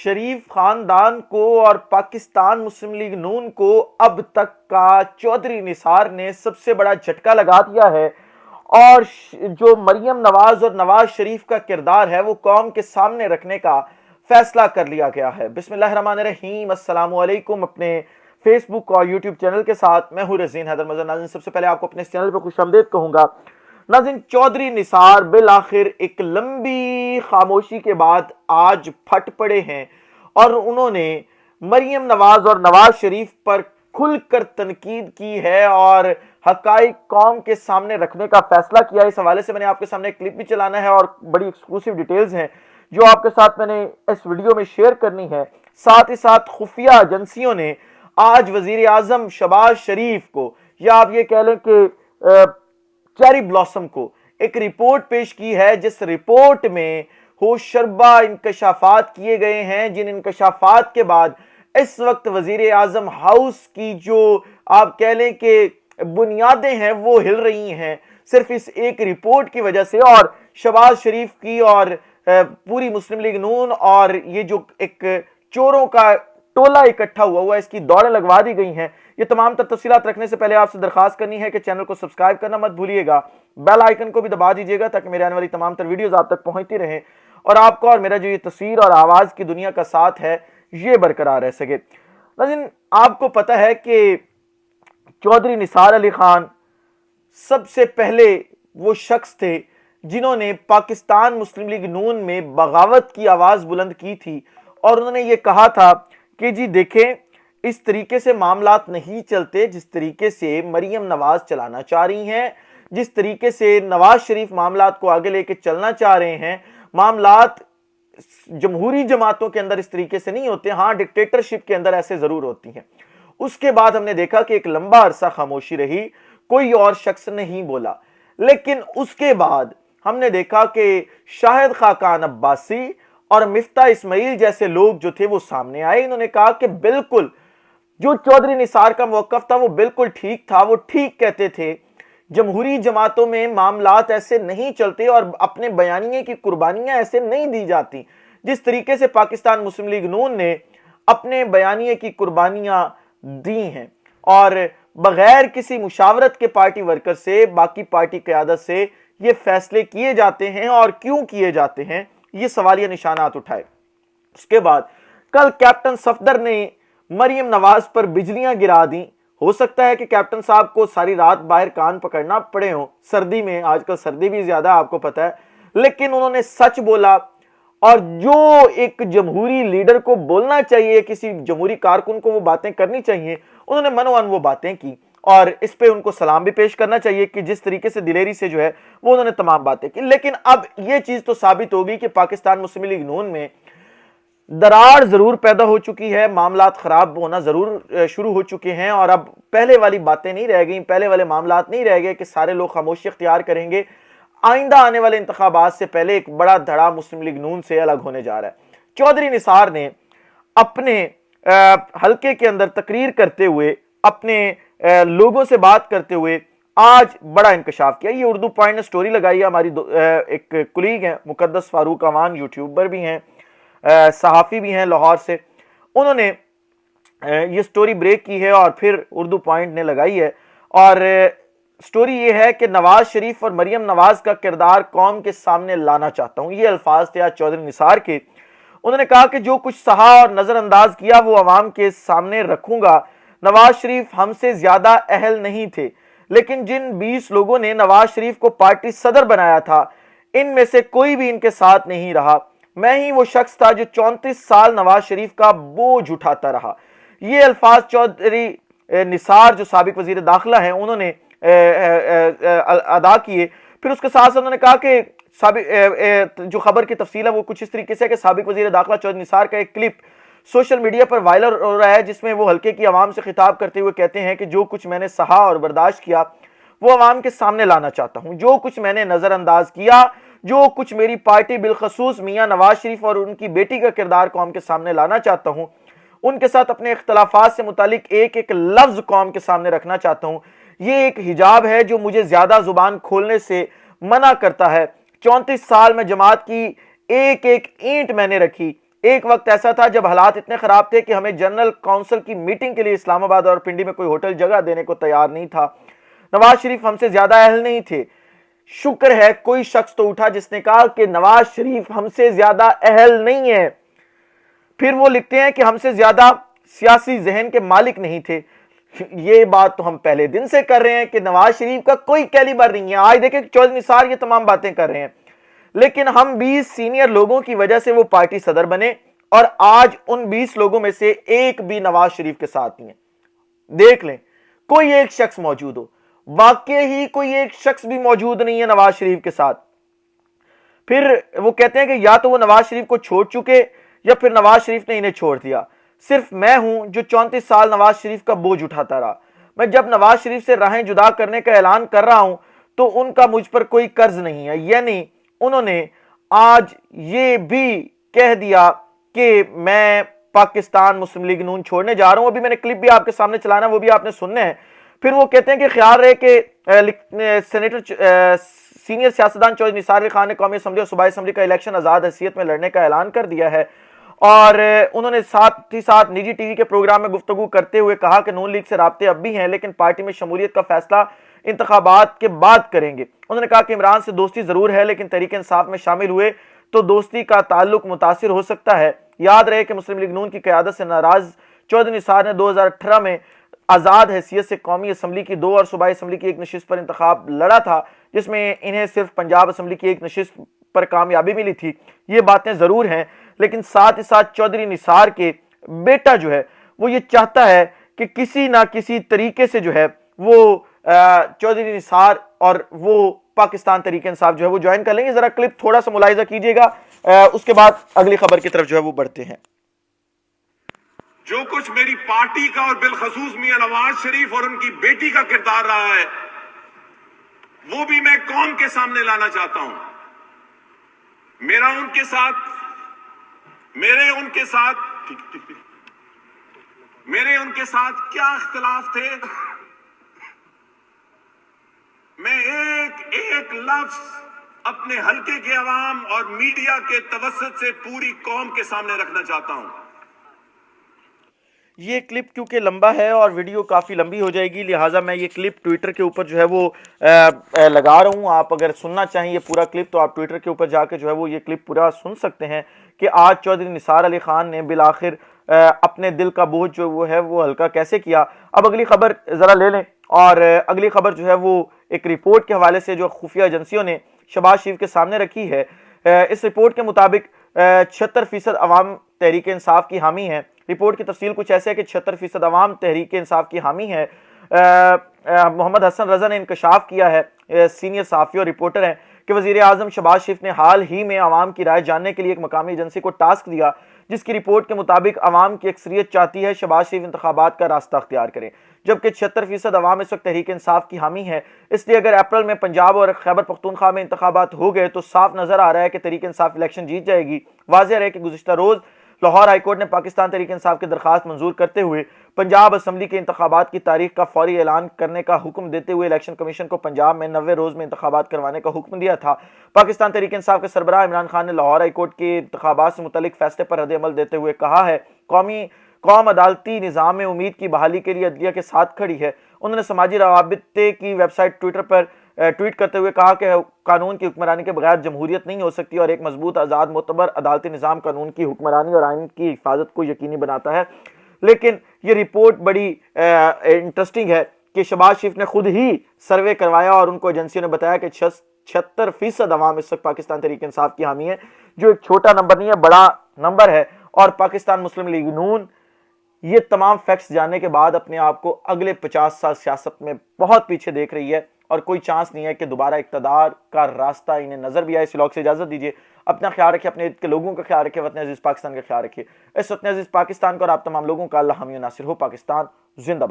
شریف خاندان کو اور پاکستان مسلم لیگ نون کو اب تک کا چودھری نثار نے سب سے بڑا جھٹکا لگا دیا ہے، اور جو مریم نواز اور نواز شریف کا کردار ہے وہ قوم کے سامنے رکھنے کا فیصلہ کر لیا گیا ہے۔ بسم اللہ الرحمن الرحیم، السلام علیکم۔ اپنے فیس بک اور یوٹیوب چینل کے ساتھ میں ہوں رزین حیدر مظہر۔ ناظرین، سب سے پہلے آپ کو اپنے اس چینل پہ خوش آمدید کہوں گا۔ ناظرین، چودھری نثار بالآخر ایک لمبی خاموشی کے بعد آج پھٹ پڑے ہیں اور انہوں نے مریم نواز اور نواز شریف پر کھل کر تنقید کی ہے اور حقائق قوم کے سامنے رکھنے کا فیصلہ کیا۔ اس حوالے سے میں نے آپ کے سامنے ایک کلپ بھی چلانا ہے اور بڑی ایکسکلوسیو ڈیٹیلز ہیں جو آپ کے ساتھ میں نے اس ویڈیو میں شیئر کرنی ہے۔ ساتھ ہی ساتھ خفیہ ایجنسیوں نے آج وزیر اعظم شہباز شریف کو، یا آپ یہ کہہ لیں کہ چیری بلاسم کو، ایک رپورٹ پیش کی ہے جس رپورٹ میں ہوشربا انکشافات کیے گئے ہیں، جن انکشافات کے بعد اس وقت وزیر اعظم ہاؤس کی جو آپ کہہ لیں کہ بنیادیں ہیں وہ ہل رہی ہیں صرف اس ایک رپورٹ کی وجہ سے، اور شہباز شریف کی اور پوری مسلم لیگ نون اور یہ جو ایک چوروں کا ٹولہ اکٹھا ہوا ہے اس کی دوڑیں لگوا دی گئی ہیں۔ یہ تمام تر تفصیلات رکھنے سے پہلے آپ سے درخواست کرنی ہے کہ چینل کو سبسکرائب کرنا مت بھولیے گا، بیل آئیکن کو بھی دبا دیجیے گا تاکہ میرے آنے والی تمام تر ویڈیوز آپ تک پہنچتی رہیں اور آپ کو اور میرا جو یہ تصویر اور آواز کی دنیا کا ساتھ ہے یہ برقرار رہ سکے۔ لیکن آپ کو پتہ ہے کہ چودھری نثار علی خان سب سے پہلے وہ شخص تھے جنہوں نے پاکستان مسلم لیگ نون میں بغاوت کی آواز بلند کی تھی، اور انہوں نے یہ کہا تھا کہ جی دیکھیں اس طریقے سے معاملات نہیں چلتے جس طریقے سے مریم نواز چلانا چاہ رہی ہیں، جس طریقے سے نواز شریف معاملات کو آگے لے کے چلنا چاہ رہے ہیں۔ معاملات جمہوری جماعتوں کے اندر اس طریقے سے نہیں ہوتے، ہاں ڈکٹیٹرشپ کے اندر ایسے ضرور ہوتی ہیں۔ اس کے بعد ہم نے دیکھا کہ ایک لمبا عرصہ خاموشی رہی، کوئی اور شخص نہیں بولا، لیکن اس کے بعد ہم نے دیکھا کہ شاہد خاقان عباسی اور مفتاح اسماعیل جیسے لوگ جو تھے وہ سامنے آئے۔ انہوں نے کہا کہ بالکل جو چودھری نثار کا موقف تھا وہ بالکل ٹھیک تھا، وہ ٹھیک کہتے تھے، جمہوری جماعتوں میں معاملات ایسے نہیں چلتے اور اپنے بیانیے کی قربانیاں ایسے نہیں دی جاتی جس طریقے سے پاکستان مسلم لیگ نون نے اپنے بیانیے کی قربانیاں دی ہیں، اور بغیر کسی مشاورت کے پارٹی ورکر سے، باقی پارٹی قیادت سے یہ فیصلے کیے جاتے ہیں، اور کیوں کیے جاتے ہیں یہ سوالیہ نشانات اٹھائے۔ اس کے بعد کل کیپٹن صفدر نے مریم نواز پر بجلیاں گرا دیں۔ ہو سکتا ہے کہ کیپٹن صاحب کو ساری رات باہر کان پکڑنا پڑے ہوں، سردی میں، آج کل سردی بھی زیادہ آپ کو پتہ ہے، لیکن انہوں نے سچ بولا، اور جو ایک جمہوری لیڈر کو بولنا چاہیے، کسی جمہوری کارکن کو وہ باتیں کرنی چاہیے، انہوں نے منو وہ باتیں کی، اور اس پہ ان کو سلام بھی پیش کرنا چاہیے کہ جس طریقے سے دلیری سے جو ہے وہ انہوں نے تمام باتیں کی۔ لیکن اب یہ چیز تو ثابت ہوگی کہ پاکستان مسلم لیگ نون میں دراڑ ضرور پیدا ہو چکی ہے، معاملات خراب ہونا ضرور شروع ہو چکے ہیں، اور اب پہلے والی باتیں نہیں رہ گئیں، پہلے والے معاملات نہیں رہ گئے کہ سارے لوگ خاموشی اختیار کریں گے۔ آئندہ آنے والے انتخابات سے پہلے ایک بڑا دھڑا مسلم لیگ نون سے الگ ہونے جا رہا ہے۔ چودھری نثار نے اپنے حلقے کے اندر تقریر کرتے ہوئے، اپنے لوگوں سے بات کرتے ہوئے آج بڑا انکشاف کیا۔ یہ اردو پوائنٹ نے سٹوری لگائی ہے، ہماری ایک کلیگ ہیں مقدس فاروق اوان، یوٹیوبر بھی ہیں، صحافی بھی ہیں لاہور سے، انہوں نے یہ سٹوری بریک کی ہے اور پھر اردو پوائنٹ نے لگائی ہے، اور سٹوری یہ ہے کہ نواز شریف اور مریم نواز کا کردار قوم کے سامنے لانا چاہتا ہوں۔ یہ الفاظ تھے آج چودھری نثار کے۔ انہوں نے کہا کہ جو کچھ سہا اور نظر انداز کیا وہ عوام کے سامنے رکھوں گا۔ نواز شریف ہم سے زیادہ اہل نہیں تھے، لیکن جن 20 لوگوں نے نواز شریف کو پارٹی صدر بنایا تھا ان میں سے کوئی بھی ان کے ساتھ نہیں رہا۔ میں ہی وہ شخص تھا جو 34 سال نواز شریف کا بوجھ اٹھاتا رہا۔ یہ الفاظ چودھری نثار جو سابق وزیر داخلہ ہیں انہوں نے ادا کیے۔ پھر اس کے ساتھ انہوں نے کہا کہ جو خبر کی تفصیل ہے وہ کچھ اس طریقے سے کہ سابق وزیر داخلہ چودھری نثار کا ایک کلپ سوشل میڈیا پر وائرل ہو رہا ہے جس میں وہ حلقے کی عوام سے خطاب کرتے ہوئے کہتے ہیں کہ جو کچھ میں نے سہا اور برداشت کیا وہ عوام کے سامنے لانا چاہتا ہوں، جو کچھ میں نے نظر انداز کیا، جو کچھ میری پارٹی بالخصوص میاں نواز شریف اور ان کی بیٹی کا کردار قوم کے سامنے لانا چاہتا ہوں، ان کے ساتھ اپنے اختلافات سے متعلق ایک ایک لفظ قوم کے سامنے رکھنا چاہتا ہوں۔ یہ ایک حجاب ہے جو مجھے زیادہ زبان کھولنے سے منع کرتا ہے۔ 34 سال میں جماعت کی ایک ایک اینٹ میں نے رکھی، ایک وقت ایسا تھا جب حالات اتنے خراب تھے کہ ہمیں جنرل کونسل کی میٹنگ کے لیے اسلام آباد اور پنڈی میں کوئی ہوٹل جگہ دینے کو تیار نہیں تھا۔ نواز شریف ہم سے زیادہ اہل نہیں تھے۔ شکر ہے کوئی شخص تو اٹھا جس نے کہا کہ نواز شریف ہم سے زیادہ اہل نہیں ہے۔ پھر وہ لکھتے ہیں کہ ہم سے زیادہ سیاسی ذہن کے مالک نہیں تھے۔ یہ بات تو ہم پہلے دن سے کر رہے ہیں کہ نواز شریف کا کوئی کیلیبر نہیں ہے۔ آج دیکھیں چودھری نثار یہ تمام باتیں کر رہے ہیں، لیکن ہم 20 سینئر لوگوں کی وجہ سے وہ پارٹی صدر بنے، اور آج ان 20 لوگوں میں سے ایک بھی نواز شریف کے ساتھ نہیں ہے۔ دیکھ لیں، کوئی ایک شخص موجود ہو، واقعی ہی کوئی ایک شخص بھی موجود نہیں ہے نواز شریف کے ساتھ۔ پھر وہ کہتے ہیں کہ یا تو وہ نواز شریف کو چھوڑ چکے یا پھر نواز شریف نے انہیں چھوڑ دیا۔ صرف میں ہوں جو 34 سال نواز شریف کا بوجھ اٹھاتا رہا۔ میں جب نواز شریف سے راہیں جدا کرنے کا اعلان کر رہا ہوں تو ان کا مجھ پر کوئی قرض نہیں ہے۔ یعنی انہوں نے آج یہ بھی کہہ دیا کہ میں پاکستان مسلم لیگ نون چھوڑنے جا رہا ہوں۔ ابھی میں نے کلپ بھی آپ کے سامنے چلانا، وہ بھی آپ نے سننا ہے۔ پھر وہ کہتے ہیں کہ خیال رہے کہ سینئر سیاستدان چودھری نثار علی خان نے قومی اسمبلی اور صوبائی اسمبلی کا الیکشن آزاد حیثیت میں لڑنے کا اعلان کر دیا ہے، اور انہوں نے ساتھ ہی ساتھ نجی ٹی وی کے پروگرام میں گفتگو کرتے ہوئے کہا کہ نون لیگ سے رابطے اب بھی ہیں، لیکن پارٹی میں شمولیت کا فیصلہ انتخابات کے بعد کریں گے۔ انہوں نے کہا کہ عمران سے دوستی ضرور ہے، لیکن تحریک انصاف میں شامل ہوئے تو دوستی کا تعلق متاثر ہو سکتا ہے۔ یاد رہے کہ مسلم لیگ نون کی قیادت سے ناراض چودھری نثار نے 2018 میں آزاد حیثیت سے قومی اسمبلی کی 2 اور صوبائی اسمبلی کی 1 نشست پر انتخاب لڑا تھا، جس میں انہیں صرف پنجاب اسمبلی کی 1 نشست پر کامیابی ملی تھی۔ یہ باتیں ضرور ہیں، لیکن ساتھ ہی ساتھ چودھری نثار کے بیٹا جو ہے وہ یہ چاہتا ہے کہ کسی نہ کسی طریقے سے جو ہے وہ چودھری نثار اور وہ پاکستان تحریک انصاف جو ہے وہ جوائن کر لیں گے۔ ذرا کلپ تھوڑا سا ملاحظہ کیجئے گا، اس کے بعد اگلی خبر کی طرف جو ہے وہ بڑھتے ہیں۔ جو کچھ میری پارٹی کا اور بالخصوص میاں نواز شریف اور ان کی بیٹی کا کردار رہا ہے، وہ بھی میں قوم کے سامنے لانا چاہتا ہوں۔ میرے ان کے ساتھ کیا اختلاف تھے، میں ایک لفظ اپنے حلقے کے عوام اور میڈیا کے توسط سے پوری قوم کے سامنے رکھنا چاہتا ہوں۔ یہ کلپ کیونکہ لمبا ہے اور ویڈیو کافی لمبی ہو جائے گی، لہٰذا میں یہ کلپ ٹویٹر کے اوپر جو ہے وہ لگا رہا ہوں۔ آپ اگر سننا چاہیں یہ پورا کلپ تو آپ ٹویٹر کے اوپر جا کے جو ہے وہ یہ کلپ پورا سن سکتے ہیں کہ آج چودھری نثار علی خان نے بالآخر اپنے دل کا بوجھ جو وہ ہے وہ ہلکا کیسے کیا۔ اب اگلی خبر ذرا لے لیں، اور اگلی خبر جو ہے وہ ایک رپورٹ کے حوالے سے جو خفیہ ایجنسیوں نے شہباز شریف کے سامنے رکھی ہے۔ اس رپورٹ کے مطابق 76% عوام تحریک انصاف کی حامی ہیں۔ رپورٹ کی تفصیل کچھ ایسے ہے کہ 76% عوام تحریک انصاف کی حامی ہے۔ محمد حسن رضا نے انکشاف کیا ہے، سینئر صحافی اور رپورٹر ہیں، کہ وزیر اعظم شہباز شریف نے حال ہی میں عوام کی رائے جاننے کے لیے ایک مقامی ایجنسی کو ٹاسک دیا، جس کی رپورٹ کے مطابق عوام کی اکثریت چاہتی ہے شہباز شریف انتخابات کا راستہ اختیار کریں، جبکہ 76% عوام اس وقت تحریک انصاف کی حامی ہے۔ اس لیے اگر اپریل میں پنجاب اور خیبر پختونخوا میں انتخابات ہو گئے تو صاف نظر آ رہا ہے کہ تحریک انصاف الیکشن جیت جائے گی۔ واضح رہے کہ گزشتہ روز لاہور ہائی کورٹ نے پاکستان تحریک انصاف کی درخواست منظور کرتے ہوئے پنجاب اسمبلی کے انتخابات کی تاریخ کا فوری اعلان کرنے کا حکم دیتے ہوئے الیکشن کمیشن کو پنجاب میں 90 روز میں انتخابات کروانے کا حکم دیا تھا۔ پاکستان تحریک انصاف کے سربراہ عمران خان نے لاہور ہائی کورٹ کے انتخابات سے متعلق فیصلے پر رد عمل دیتے ہوئے کہا ہے قوم عدالتی نظام میں امید کی بحالی کے لیے عدلیہ کے ساتھ کھڑی ہے۔ انہوں نے سماجی روابط کی ویب سائٹ ٹویٹر پر ٹویٹ کرتے ہوئے کہا کہ قانون کی حکمرانی کے بغیر جمہوریت نہیں ہو سکتی، اور ایک مضبوط آزاد معتبر عدالتی نظام قانون کی حکمرانی اور آئین کی حفاظت کو یقینی بناتا ہے۔ لیکن یہ رپورٹ بڑی انٹرسٹنگ ہے کہ شہباز شریف نے خود ہی سروے کروایا اور ان کو ایجنسیوں نے بتایا کہ 76% عوام اس وقت پاکستان تحریک انصاف کی حامی ہے، جو ایک چھوٹا نمبر نہیں ہے، بڑا نمبر ہے۔ اور پاکستان مسلم لیگ نون یہ تمام فیکٹس جاننے کے بعد اپنے آپ کو اگلے 50 سال سیاست میں بہت پیچھے دیکھ رہی ہے، اور کوئی چانس نہیں ہے کہ دوبارہ اقتدار کا راستہ انہیں نظر بھی آئے۔ اس ولاگ سے اجازت دیجیے، اپنا خیال رکھیں، اپنے ارد کے لوگوں کا خیال رکھیں، وطن عزیز پاکستان کا خیال رکھیں۔ اس وطن عزیز پاکستان کو اور آپ تمام لوگوں کا اللہ حامی و ناصر ہو۔ پاکستان زندہ باد۔